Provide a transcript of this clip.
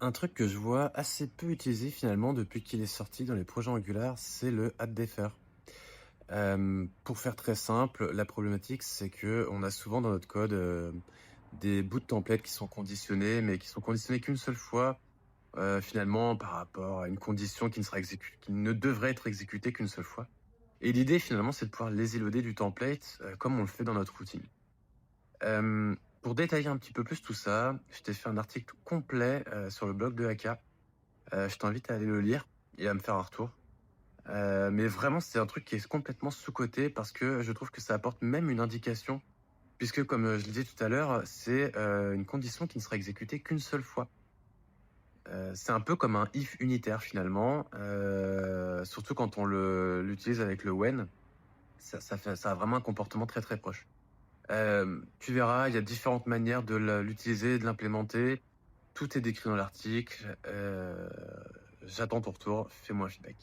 Un truc que je vois assez peu utilisé finalement depuis qu'il est sorti dans les projets Angular, c'est le add-defer. Pour faire très simple, la problématique, c'est que on a souvent dans notre code, des bouts de templates qui sont conditionnés, mais qui sont conditionnés qu'une seule fois, finalement par rapport à une condition qui ne devrait être exécutée qu'une seule fois. Et l'idée finalement, c'est de pouvoir lazy loader du template, comme on le fait dans notre routine. Pour détailler un petit peu plus tout ça, je t'ai fait un article complet, sur le blog de Aka. Je t'invite à aller le lire et à me faire un retour. Mais vraiment, c'est un truc qui est complètement sous-coté parce que je trouve que ça apporte même une indication puisque comme, je le disais tout à l'heure, c'est, une condition qui ne sera exécutée qu'une seule fois. C'est un peu comme un if unitaire finalement, surtout quand on l'utilise avec le when, ça a vraiment un comportement très, très proche. Tu verras, il y a différentes manières de l'utiliser, de l'implémenter. Tout est décrit dans l'article. J'attends ton retour, fais-moi un feedback.